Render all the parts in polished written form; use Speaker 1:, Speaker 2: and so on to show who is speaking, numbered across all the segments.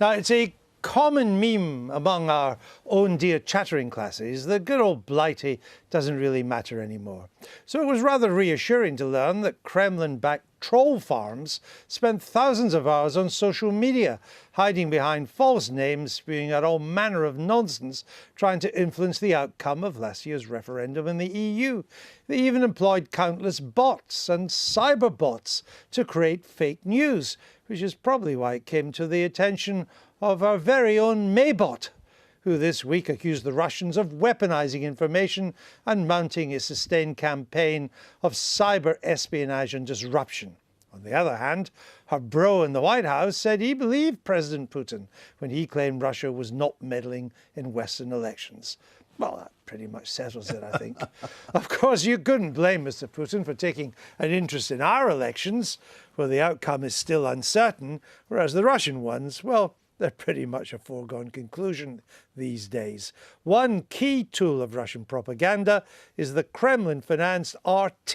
Speaker 1: Now, it's a common meme among our own dear chattering classes that good old Blighty doesn't really matter anymore. So it was rather reassuring to learn that Kremlin-backed troll farms spent thousands of hours on social media, hiding behind false names, spewing out all manner of nonsense, trying to influence the outcome of last year's referendum in the EU. They even employed countless bots and cyberbots to create fake news, which is probably why it came to the attention of our very own Maybot, who this week accused the Russians of weaponizing information and mounting a sustained campaign of cyber espionage and disruption. On the other hand, her bro in the White House said he believed President Putin when he claimed Russia was not meddling in Western elections. Well, that pretty much settles it, I think. Of course, you couldn't blame Mr. Putin for taking an interest in our elections, where the outcome is still uncertain, whereas the Russian ones, well, they're pretty much a foregone conclusion these days. One key tool of Russian propaganda is the Kremlin-financed RT,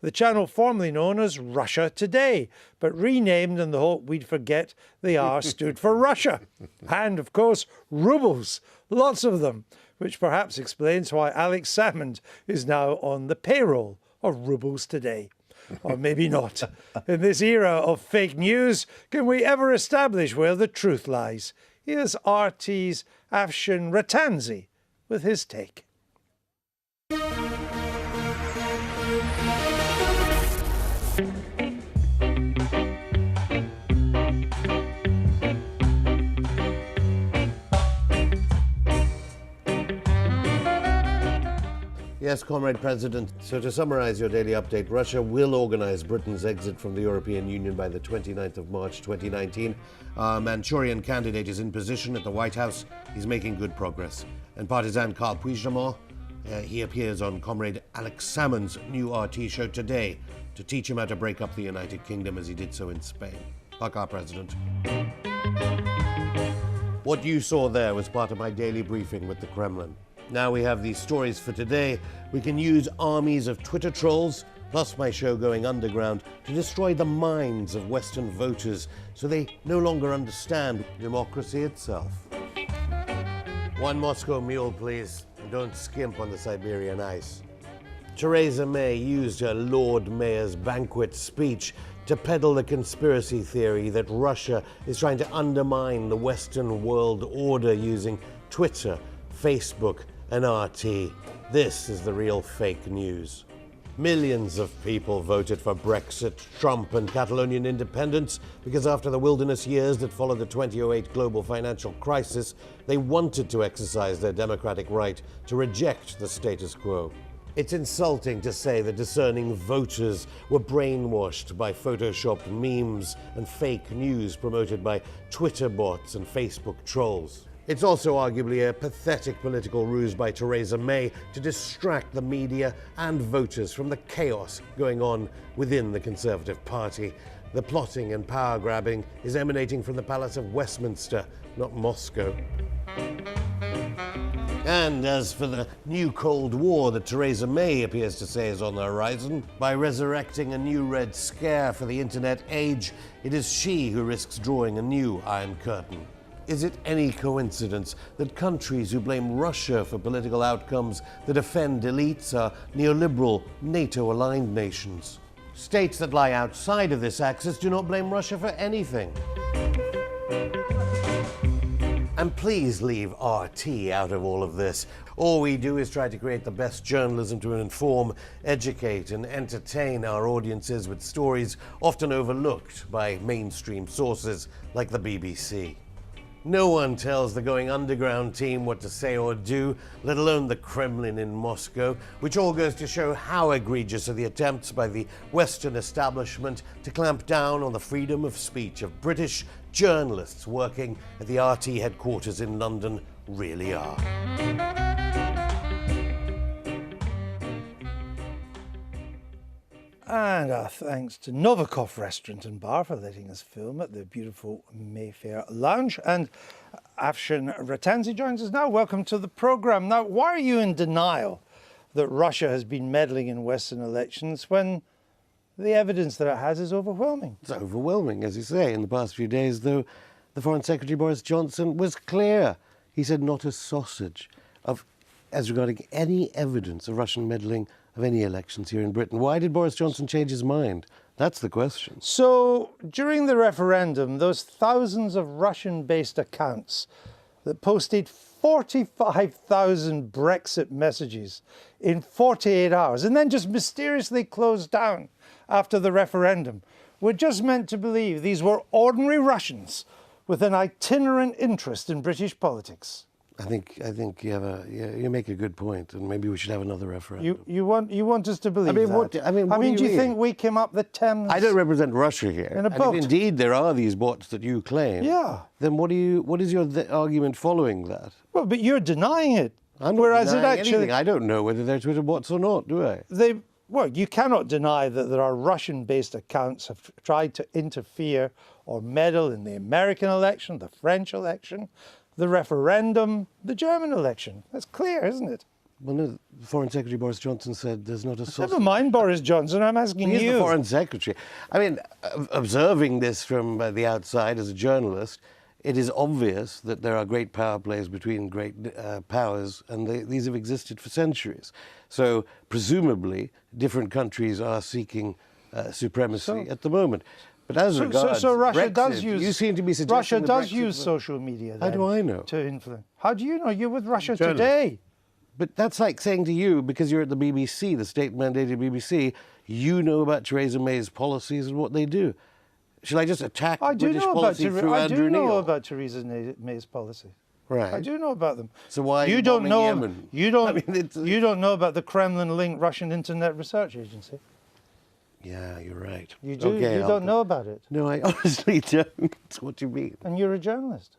Speaker 1: the channel formerly known as Russia Today, but renamed in the hope we'd forget the R stood for Russia. And, of course, rubles, lots of them, which perhaps explains why Alex Salmond is now on the payroll of Rubles Today. Or maybe not. In this era of fake news, can we ever establish where the truth lies? Here's RT's Afshin Ratanzi with his take.
Speaker 2: Yes, Comrade President. So to summarize your daily update, Russia will organize Britain's exit from the European Union by the 29th of March 2019. Our Manchurian candidate is in position at the White House. He's making good progress. And partisan Carl Puigdemont, he appears on Comrade Alex Salmond's new RT show today to teach him how to break up the United Kingdom as he did so in Spain. Paka, President. What you saw there was part of my daily briefing with the Kremlin. Now we have these stories for today. We can use armies of Twitter trolls, plus my show going underground, to destroy the minds of Western voters so they no longer understand democracy itself. One Moscow mule, please, and don't skimp on the Siberian ice. Theresa May used her Lord Mayor's banquet speech to peddle the conspiracy theory that Russia is trying to undermine the Western world order using Twitter, Facebook, and RT. This is the real fake news. Millions of people voted for Brexit, Trump, and Catalonian independence because after the wilderness years that followed the 2008 global financial crisis, they wanted to exercise their democratic right to reject the status quo. It's insulting to say that discerning voters were brainwashed by photoshopped memes and fake news promoted by Twitter bots and Facebook trolls. It's also arguably a pathetic political ruse by Theresa May to distract the media and voters from the chaos going on within the Conservative Party. The plotting and power grabbing is emanating from the Palace of Westminster, not Moscow. And as for the new Cold War that Theresa May appears to say is on the horizon, by resurrecting a new Red Scare for the internet age, it is she who risks drawing a new Iron Curtain. Is it any coincidence that countries who blame Russia for political outcomes that offend elites are neoliberal, NATO-aligned nations? States that lie outside of this axis do not blame Russia for anything. And please leave RT out of all of this. All we do is try to create the best journalism to inform, educate, and entertain our audiences with stories often overlooked by mainstream sources like the BBC. No one tells the Going Underground team what to say or do, let alone the Kremlin in Moscow, which all goes to show how egregious are the attempts by the Western establishment to clamp down on the freedom of speech of British journalists working at the RT headquarters in London really are.
Speaker 1: And our thanks to Novikov Restaurant and Bar for letting us film at the beautiful Mayfair Lounge. And Afshin Ratanzi joins us now. Welcome to the programme. Now, why are you in denial that Russia has been meddling in Western elections when the evidence that it has is overwhelming?
Speaker 2: It's overwhelming, as you say. In the past few days, though, the Foreign Secretary, Boris Johnson, was clear. He said not a sausage as regarding any evidence of Russian meddling of any elections here in Britain. Why did Boris Johnson change his mind? That's the question.
Speaker 1: So during the referendum, those thousands of Russian-based accounts that posted 45,000 Brexit messages in 48 hours and then just mysteriously closed down after the referendum were just meant to believe these were ordinary Russians with an itinerant interest in British politics.
Speaker 2: I think you make a good point, and maybe we should have another referendum.
Speaker 1: You want us to believe that?
Speaker 2: What
Speaker 1: do you think we came up the Thames?
Speaker 2: I don't represent Russia here.
Speaker 1: In a boat.
Speaker 2: And if indeed there are these bots that you claim,
Speaker 1: yeah,
Speaker 2: then what is your argument following that?
Speaker 1: Well, but you're denying it.
Speaker 2: I'm not denying anything. I don't know whether they're Twitter bots or not, do I?
Speaker 1: Well, you cannot deny that there are Russian-based accounts have tried to interfere or meddle in the American election, the French election, the referendum, the German election. That's clear, isn't it?
Speaker 2: Well, no, Foreign Secretary Boris Johnson said there's not a sausage.
Speaker 1: Never mind Boris Johnson, I'm asking you.
Speaker 2: He's the Foreign Secretary. I mean, observing this from the outside as a journalist, it is obvious that there are great power plays between great powers, and these have existed for centuries. So, presumably, different countries are seeking supremacy at the moment. But as regards
Speaker 1: so Russia
Speaker 2: Brexit,
Speaker 1: does use.
Speaker 2: you seem to be suggesting
Speaker 1: Russia does
Speaker 2: Brexit
Speaker 1: use social media.
Speaker 2: How do I know?
Speaker 1: To influence. How do you know? You're with Russia
Speaker 2: Journalist.
Speaker 1: Today.
Speaker 2: But that's like saying to you, because you're at the BBC, the state-mandated BBC, you know about Theresa May's policies and what they do. Shall I just attack British policy through Andrew Neil?
Speaker 1: I do know about Theresa May's policy.
Speaker 2: Right.
Speaker 1: I do know about them.
Speaker 2: So why
Speaker 1: you don't know?
Speaker 2: Yemen?
Speaker 1: You don't.
Speaker 2: I mean,
Speaker 1: you don't know about the Kremlin-linked Russian Internet Research Agency.
Speaker 2: Yeah, you're right.
Speaker 1: You do.
Speaker 2: Okay,
Speaker 1: you don't know about it.
Speaker 2: No, I honestly don't. What do you mean?
Speaker 1: And you're a journalist.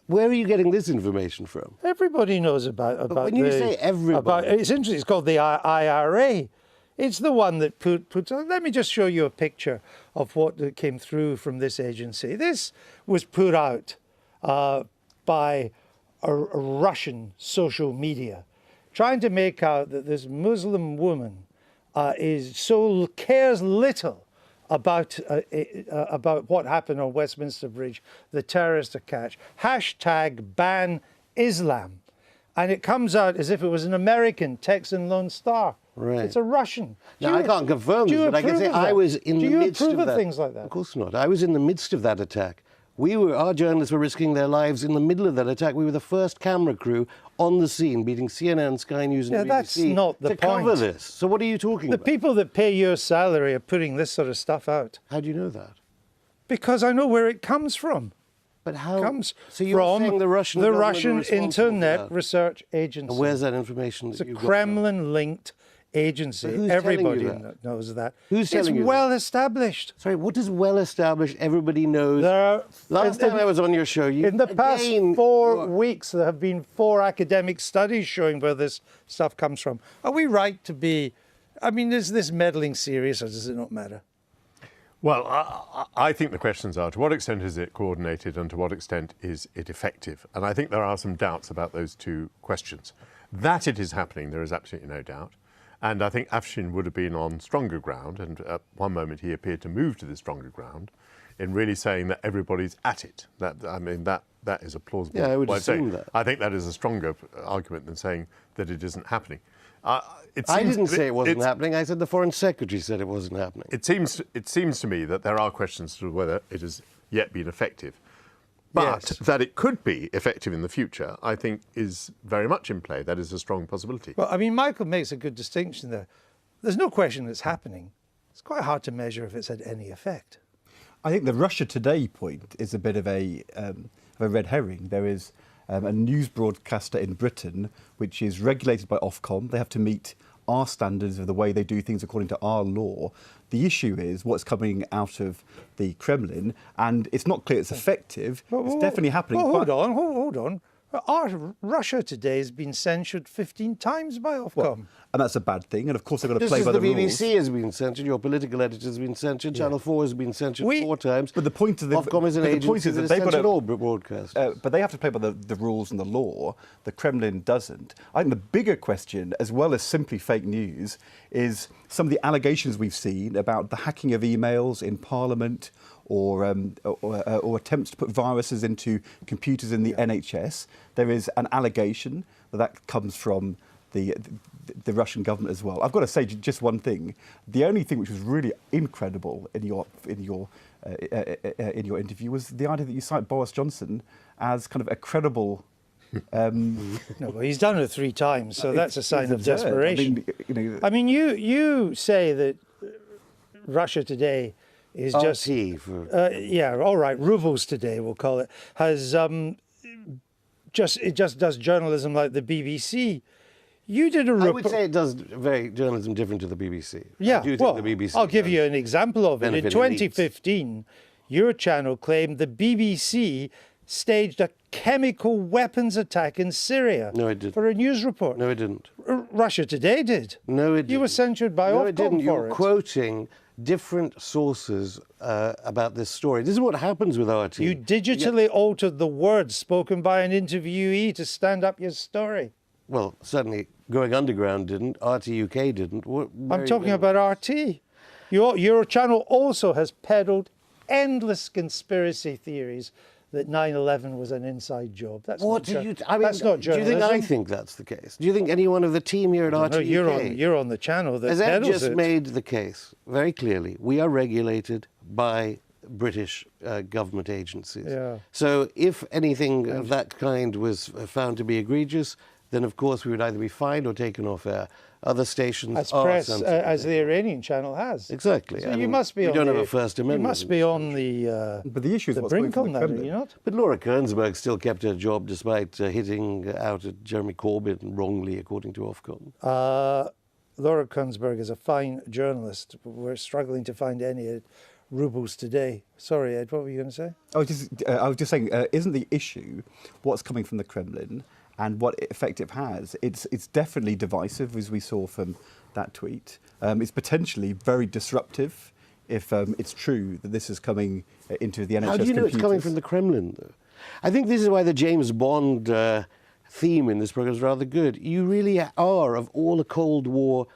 Speaker 2: Where are you getting this information from?
Speaker 1: Everybody knows about
Speaker 2: when you say everybody,
Speaker 1: it's interesting. It's called the IRA. It's the one that puts. Let me just show you a picture of what came through from this agency. This was put out by a Russian social media, trying to make out that this Muslim woman cares little about what happened on Westminster Bridge, the terrorist attack. #ban Islam. And it comes out as if it was an American Texan Lone Star.
Speaker 2: Right.
Speaker 1: It's a Russian.
Speaker 2: Now, I can't confirm this, but I can say I was in the midst of that.
Speaker 1: Do you approve of things like that?
Speaker 2: Of course not. I was in the midst of that attack. Our journalists were risking their lives in the middle of that attack. We were the first camera crew on the scene, beating CNN, Sky News, and BBC
Speaker 1: that's not the
Speaker 2: to
Speaker 1: point.
Speaker 2: cover this. So what are you talking about?
Speaker 1: The people that pay your salary are putting this sort of stuff out.
Speaker 2: How do you know that?
Speaker 1: Because I know where it comes from.
Speaker 2: But how?
Speaker 1: It comes
Speaker 2: so you're
Speaker 1: from
Speaker 2: saying the Russian
Speaker 1: Internet Research Agency.
Speaker 2: And where's that information?
Speaker 1: It's a Kremlin-linked agency.
Speaker 2: Who's
Speaker 1: Everybody
Speaker 2: telling you that?
Speaker 1: knows that.
Speaker 2: Who's telling you
Speaker 1: It's well established.
Speaker 2: Sorry, what does well established? Everybody knows. Last time I was on your show,
Speaker 1: in the past 4 weeks, there have been 4 academic studies showing where this stuff comes from. Are we right to be? I mean, is this meddling serious, or does it not matter?
Speaker 3: Well, I think the questions are, to what extent is it coordinated and to what extent is it effective? And I think there are some doubts about those two questions. That it is happening, there is absolutely no doubt. And I think Afshin would have been on stronger ground, and at one moment he appeared to move to the stronger ground in really saying that everybody's at it. That is a plausible
Speaker 2: way of saying
Speaker 3: that. I think that is a stronger argument than saying that it isn't happening.
Speaker 2: I didn't say it wasn't happening. I said the Foreign Secretary said it wasn't happening.
Speaker 3: It seems to me that there are questions as to whether it has yet been effective. But that it could be effective in the future, I think, is very much in play. That is a strong possibility.
Speaker 1: Well, I mean, Michael makes a good distinction there. There's no question it's happening. It's quite hard to measure if it's had any effect.
Speaker 4: I think the Russia Today point is a bit of a red herring. There is a news broadcaster in Britain which is regulated by Ofcom. They have to meet our standards of the way they do things according to our law. The issue is what's coming out of the Kremlin, and it's not clear it's effective. It's definitely happening.
Speaker 1: Hold on. Russia Today has been censured 15 times by Ofcom.
Speaker 4: Well, and that's a bad thing. And of course, they've got to play by the rules.
Speaker 2: The BBC has been censored. Your political editor has been censored. Channel 4 has been censored 4 times.
Speaker 4: But the point of
Speaker 2: Ofcom is an agency that they've censored all broadcasts.
Speaker 4: But they have to play by the rules and the law. The Kremlin doesn't. I think the bigger question, as well as simply fake news, is some of the allegations we've seen about the hacking of emails in Parliament or attempts to put viruses into computers in the NHS, there is an allegation that comes from the Russian government as well. I've got to say just one thing. The only thing which was really incredible in your interview was the idea that you cite Boris Johnson as kind of a credible.
Speaker 1: No, well, he's done it 3 times, so that's a sign of
Speaker 4: absurd.
Speaker 1: desperation. I mean, you say that Russia Today is just yeah, all right, Rubles Today we'll call it, has just does journalism like the BBC. You did a report.
Speaker 2: I would say it does journalism different to the BBC.
Speaker 1: Yeah,
Speaker 2: I do
Speaker 1: well,
Speaker 2: think the BBC
Speaker 1: I'll give you an example of it. In
Speaker 2: benefit
Speaker 1: 2015, your channel claimed the BBC staged a chemical weapons attack in Syria.
Speaker 2: No, it didn't.
Speaker 1: For a news report.
Speaker 2: No, it didn't.
Speaker 1: Russia Today did.
Speaker 2: No, it didn't.
Speaker 1: You were censured by
Speaker 2: No, it
Speaker 1: Ofcom
Speaker 2: didn't.
Speaker 1: for
Speaker 2: You're
Speaker 1: it.
Speaker 2: quoting different sources about this story. This is what happens with RT.
Speaker 1: You digitally altered the words spoken by an interviewee to stand up your story.
Speaker 2: Well, certainly Going Underground didn't. RT UK didn't.
Speaker 1: I'm talking about RT. Your channel also has peddled endless conspiracy theories that 9/11 was an inside job. That's
Speaker 2: What
Speaker 1: not
Speaker 2: do you? I mean,
Speaker 1: that's not
Speaker 2: do you
Speaker 1: journalism.
Speaker 2: think I think that's the case? Do you think anyone of the team here at RT
Speaker 1: No,
Speaker 2: UK
Speaker 1: you're on the channel that
Speaker 2: has Ed
Speaker 1: peddles
Speaker 2: just
Speaker 1: it.
Speaker 2: made the case very clearly? We are regulated by British government agencies.
Speaker 1: Yeah.
Speaker 2: So if anything of that kind was found to be egregious, then of course we would either be fined or taken off air. Other stations
Speaker 1: as
Speaker 2: are
Speaker 1: press
Speaker 2: sensible.
Speaker 1: as the Iranian channel has.
Speaker 2: Exactly.
Speaker 1: So
Speaker 2: I
Speaker 1: you
Speaker 2: mean,
Speaker 1: must be.
Speaker 2: we
Speaker 1: on
Speaker 2: don't
Speaker 1: the,
Speaker 2: have a First Amendment.
Speaker 1: You must be on the.
Speaker 4: But the issue is
Speaker 1: the
Speaker 4: what's coming
Speaker 1: brink
Speaker 4: from
Speaker 1: on
Speaker 4: the
Speaker 1: that, are
Speaker 4: Kremlin.
Speaker 1: you not?
Speaker 2: But Laura Kearnsberg still kept her job despite hitting out at Jeremy Corbyn wrongly, according to Ofcom.
Speaker 1: Laura Kunsberg is a fine journalist. We're struggling to find any at Rubles Today. Sorry, Ed, what were you going to say?
Speaker 4: I was just saying, isn't the issue what's coming from the Kremlin and what effect it has? It's definitely divisive, as we saw from that tweet. It's potentially very disruptive if it's true that this is coming into the NHS
Speaker 2: How do you know it's coming from the Kremlin, though? I think this is why the James Bond theme in this program is rather good. You really are of all a Cold War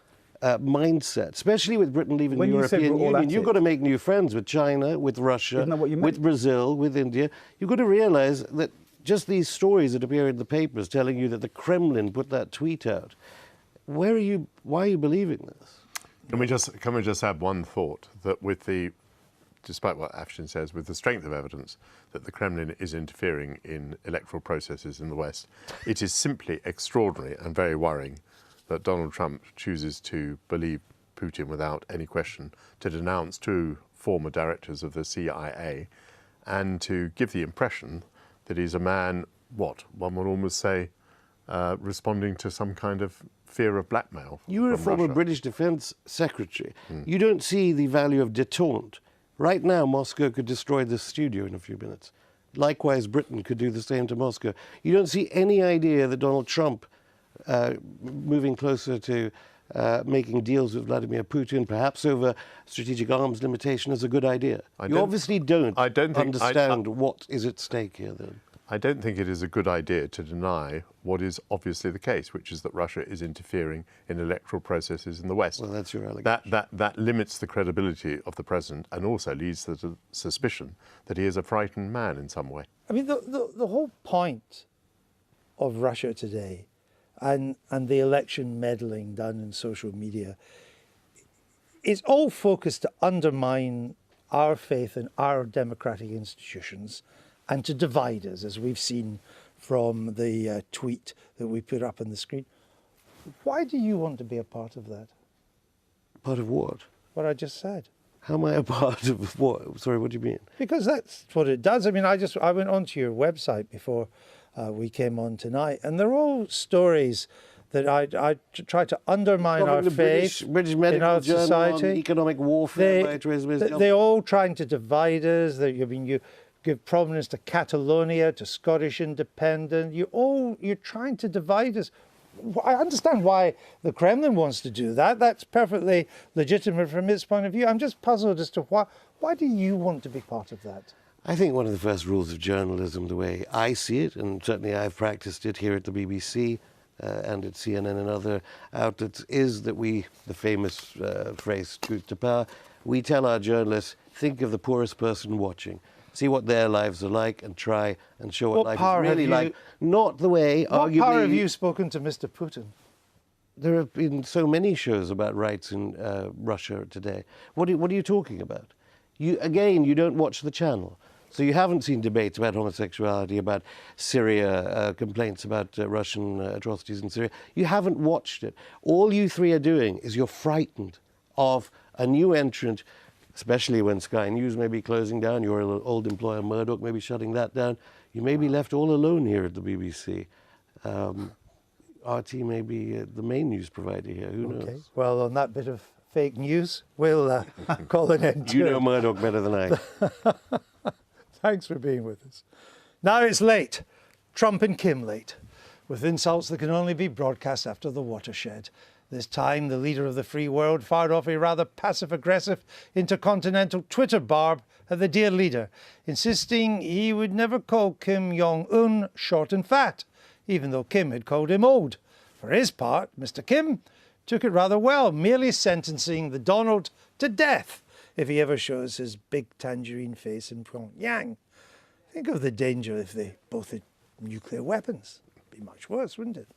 Speaker 2: mindset, especially with Britain leaving the European Union. You've got to make new friends with China, with Russia,
Speaker 4: Isn't that what you meant?
Speaker 2: with Brazil, with India. You've got to realise that just these stories that appear in the papers telling you that the Kremlin put that tweet out, why are you believing this?
Speaker 3: Can we just add one thought, that despite what Afshin says, with the strength of evidence that the Kremlin is interfering in electoral processes in the West, it is simply extraordinary and very worrying that Donald Trump chooses to believe Putin without any question, to denounce 2 former directors of the CIA, and to give the impression that he's a man, one would almost say, responding to some kind of fear of blackmail.
Speaker 2: You were a
Speaker 3: from
Speaker 2: former
Speaker 3: Russia.
Speaker 2: British Defence Secretary. You don't see the value of détente. Right now, Moscow could destroy this studio in a few minutes. Likewise, Britain could do the same to Moscow. You don't see any idea that Donald Trump, moving closer to making deals with Vladimir Putin, perhaps over strategic arms limitation, is a good idea. You obviously don't understand what is at stake here, then.
Speaker 3: I don't think it is a good idea to deny what is obviously the case, which is that Russia is interfering in electoral processes in the West.
Speaker 2: Well, that's your allegation.
Speaker 3: That limits the credibility of the president and also leads to the suspicion that he is a frightened man in some way.
Speaker 1: I mean, the whole point of Russia Today and the election meddling done in social media is all focused to undermine our faith in our democratic institutions and to divide us, as we've seen from the tweet that we put up on the screen. Why do you want to be a part of that?
Speaker 2: Part of what?
Speaker 1: What I just said.
Speaker 2: How am I a part of what? Sorry, what do you mean?
Speaker 1: Because that's what it does. I mean, I went onto your website before we came on tonight, and they're all stories that I try to undermine our faith
Speaker 2: British
Speaker 1: in
Speaker 2: Medical
Speaker 1: our
Speaker 2: Journal
Speaker 1: society.
Speaker 2: on economic warfare.
Speaker 1: They're all trying to divide us. You give prominence to Catalonia, to Scottish independence. You're trying to divide us. I understand why the Kremlin wants to do that. That's perfectly legitimate from its point of view. I'm just puzzled as to why do you want to be part of that?
Speaker 2: I think one of the first rules of journalism, the way I see it, and certainly I've practiced it here at the BBC, and at CNN and other outlets is that we, the famous phrase, truth to power, we tell our journalists, think of the poorest person watching. See what their lives are like and try and show what life is really like. Not the way,
Speaker 1: What
Speaker 2: arguably...
Speaker 1: power have you spoken to Mr. Putin?
Speaker 2: There have been so many shows about rights in Russia today. What are you talking about? You don't watch the channel. So you haven't seen debates about homosexuality, about Syria, complaints about Russian atrocities in Syria. You haven't watched it. All you three are doing is you're frightened of a new entrant, especially when Sky News may be closing down, your old employer Murdoch may be shutting that down. You may be left all alone here at the BBC. RT may be the main news provider here, who knows?
Speaker 1: Well, on that bit of fake news, we'll call an end to
Speaker 2: You
Speaker 1: it.
Speaker 2: know Murdoch better than I.
Speaker 1: Thanks for being with us. Now it's late. Trump and Kim late, with insults that can only be broadcast after the watershed. This time, the leader of the free world fired off a rather passive-aggressive intercontinental Twitter barb at the dear leader, insisting he would never call Kim Jong-un short and fat, even though Kim had called him old. For his part, Mr. Kim took it rather well, merely sentencing the Donald to death if he ever shows his big tangerine face in Pyongyang. Think of the danger if they both had nuclear weapons. It'd be much worse, wouldn't it?